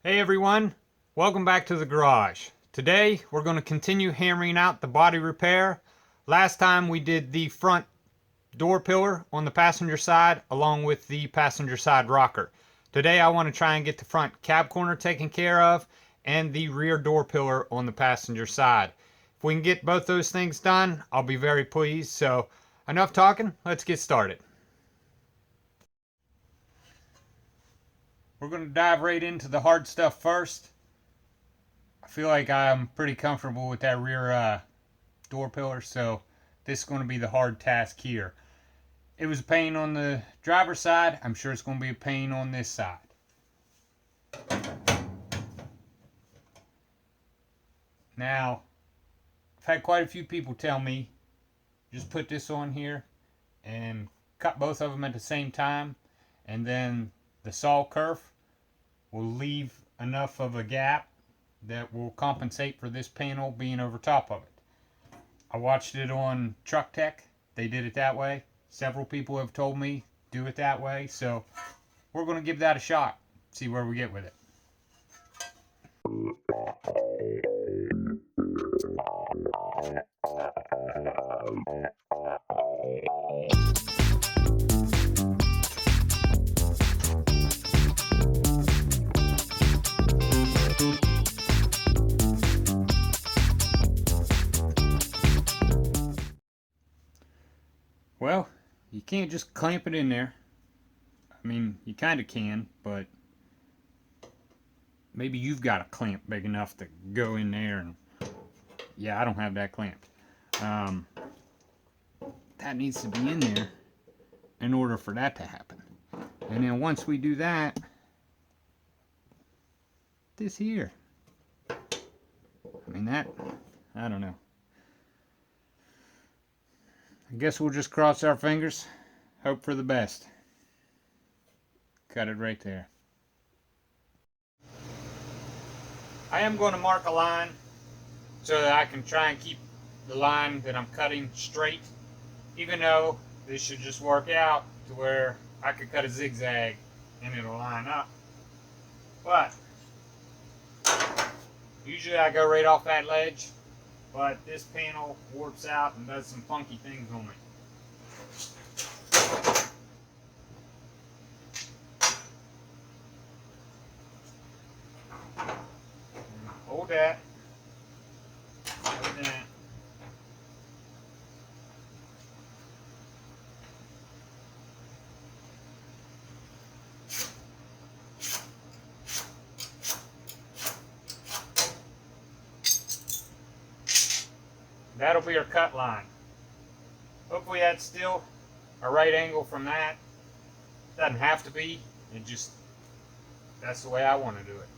Hey everyone, welcome back to the garage. Today we're going to continue hammering out the body repair. Last time we did the front door pillar on the passenger side along with the passenger side rocker. Today I want to try and get the front cab corner taken care of and the rear door pillar on the passenger side. If we can get both those things done, I'll be very pleased. So enough talking, let's get started. We're going to dive right into the hard stuff first. I feel like I'm pretty comfortable with that rear door pillar, so this is going to be the hard task here. It was a pain on the driver's side. I'm sure it's going to be a pain on this side. Now, I've had quite a few people tell me, just put this on here and cut both of them at the same time, and then the saw kerf will leave enough of a gap that will compensate for this panel being over top of it. I watched it on Truck Tech. They did it that way. Several people have told me do it that way, so we're going to give that a shot. See where we get with it. Well, you can't just clamp it in there. I mean, you kind of can, but maybe you've got a clamp big enough to go in there. And yeah, I don't have that clamped. That needs to be in there in order for that to happen. And then once we do that, this here. I mean, that, I don't know. I guess we'll just cross our fingers, hope for the best. Cut it right there. I am going to mark a line so that I can try and keep the line that I'm cutting straight, even though this should just work out to where I could cut a zigzag and it'll line up. But usually I go right off that ledge, but this panel warps out and does some funky things on me. Hold that. Hold that. That'll be our cut line. Hopefully that's still a right angle from that. Doesn't have to be. It just, that's the way I want to do it.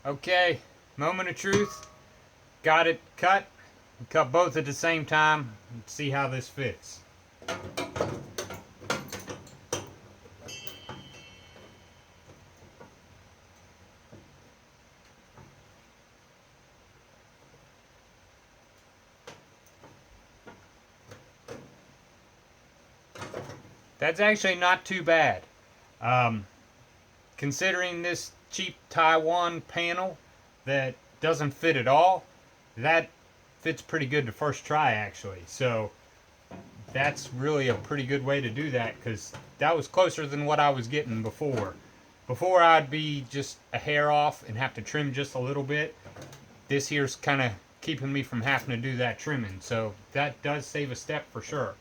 Okay, moment of truth. Got it cut. Cut both at the same time. Let's see how this fits. That's actually not too bad. Um, Considering this cheap Taiwan panel that doesn't fit at all, that fits pretty good the first try actually. So that's really a pretty good way to do that, because that was closer than what I was getting before. Before I'd be just a hair off and have to trim just a little bit. This here's kind of keeping me from having to do that trimming, so that does save a step for sure.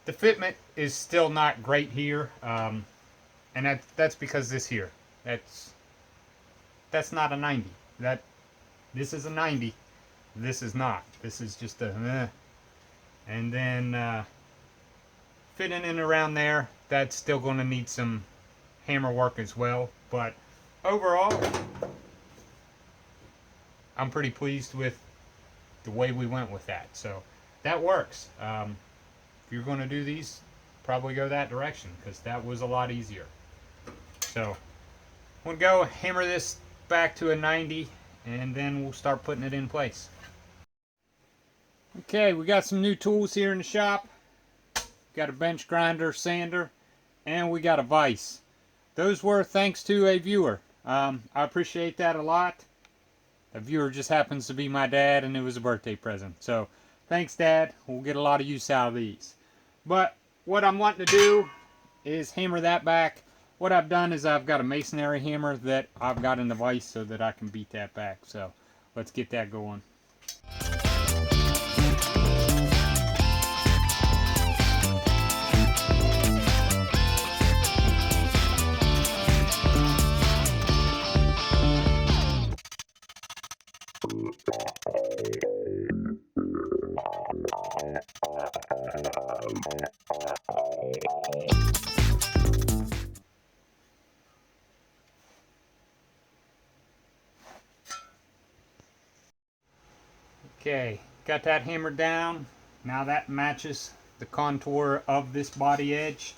The fitment is still not great here, and that's because this here, that's not a 90. This is a 90. This is not. This is just a and then fitting in around there, that's still going to need some hammer work as well. But overall, I'm pretty pleased with the way we went with that. So that works. If you're going to do these, probably go that direction, because that was a lot easier. So we'll go hammer this back to a 90, and then we'll start putting it in place. Okay, we got some new tools here in the shop. Got a bench grinder, sander, and we got a vise. Those were thanks to a viewer. I appreciate that a lot. The viewer just happens to be my dad, and it was a birthday present. So thanks, Dad. We'll get a lot of use out of these. But what I'm wanting to do is hammer that back. What I've done is I've got a masonry hammer that I've got in the vise so that I can beat that back. So let's get that going. Okay, got that hammered down. Now that matches the contour of this body edge.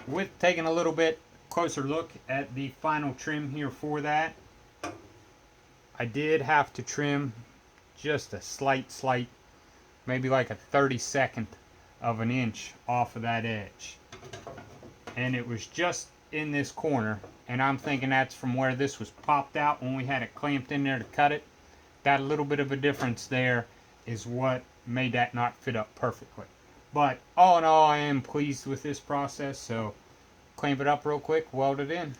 With taking a little bit closer look at the final trim here for that, I did have to trim just a slight, maybe like a 32nd of an inch off of that edge. And it was just in this corner, and I'm thinking that's from where this was popped out when we had it clamped in there to cut it. That little bit of a difference there is what made that not fit up perfectly. But all in all, I am pleased with this process. So clamp it up real quick, weld it in.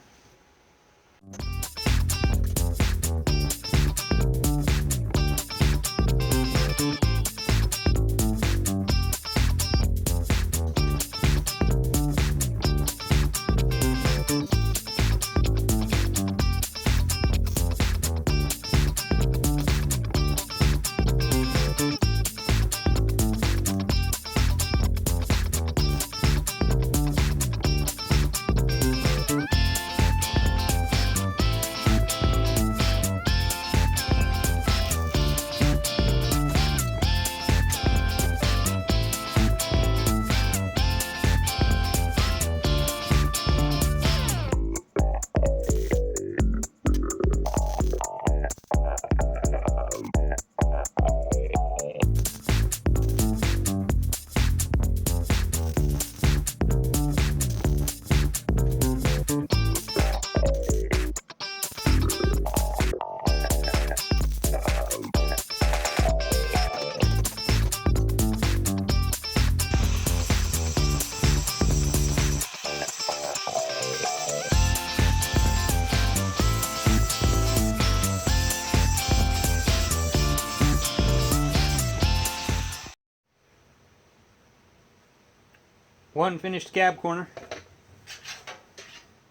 One finished cab corner.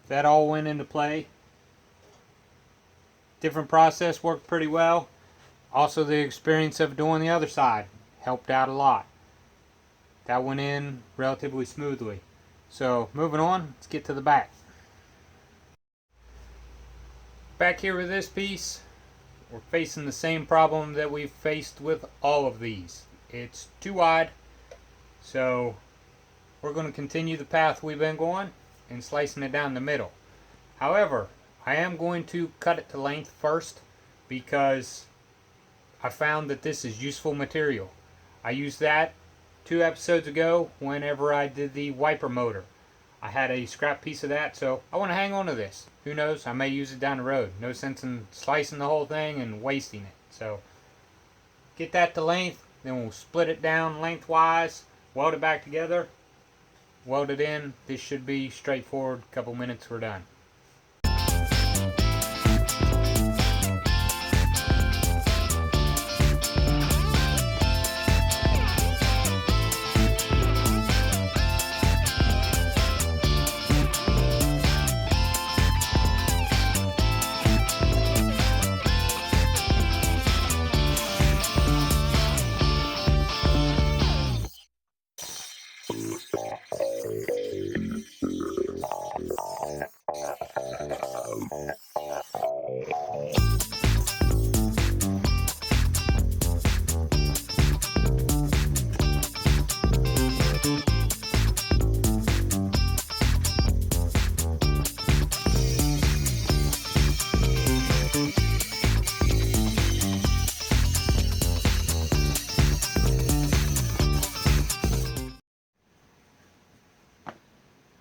That all went into play. Different process, worked pretty well. Also, the experience of doing the other side helped out a lot. That went in relatively smoothly. So moving on, let's get to the back. Back here with this piece, we're facing the same problem that we've faced with all of these. It's too wide, so we're going to continue the path we've been going and slicing it down the middle. However, I am going to cut it to length first, because I found that this is useful material. I use that 2 episodes ago whenever I did the wiper motor. I had a scrap piece of that, so I want to hang on to this. Who knows, I may use it down the road. No sense in slicing the whole thing and wasting it. So get that to length, then we'll split it down lengthwise, weld it back together, weld it in. This should be straightforward. Couple minutes, we're done.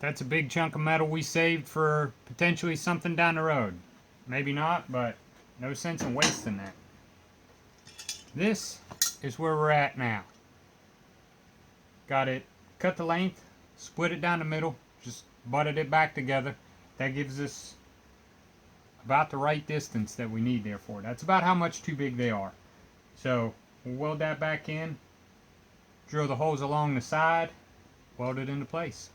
That's a big chunk of metal we saved for potentially something down the road. Maybe not, but no sense in wasting that. This is where we're at now. Got it cut the length, split it down the middle, just butted it back together. That gives us about the right distance that we need there for it. That's about how much too big they are. So we'll weld that back in, drill the holes along the side, weld it into place.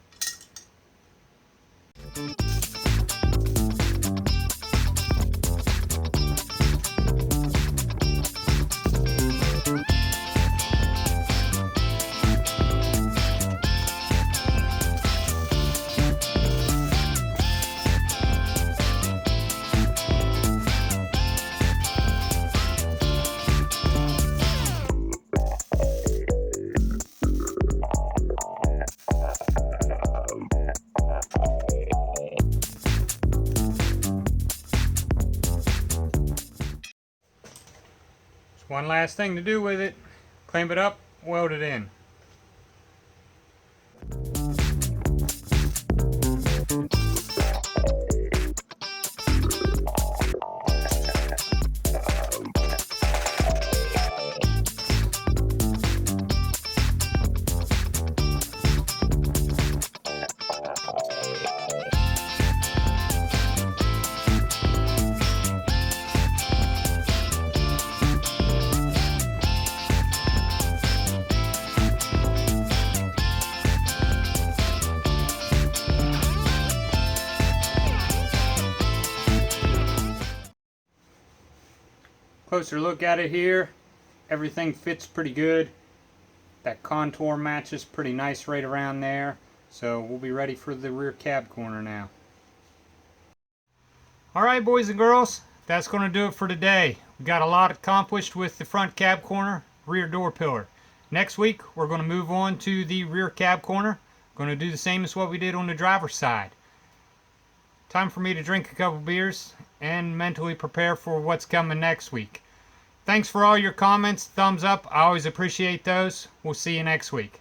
One last thing to do with it, clamp it up, weld it in. Closer look at it here. Everything fits pretty good. That contour matches pretty nice right around there. So we'll be ready for the rear cab corner now. Alright boys and girls, that's going to do it for today. We got a lot accomplished with the front cab corner, rear door pillar. Next week we're going to move on to the rear cab corner. Going to do the same as what we did on the driver's side. Time for me to drink a couple beers and mentally prepare for what's coming next week. Thanks for all your comments, thumbs up. I always appreciate those. We'll see you next week.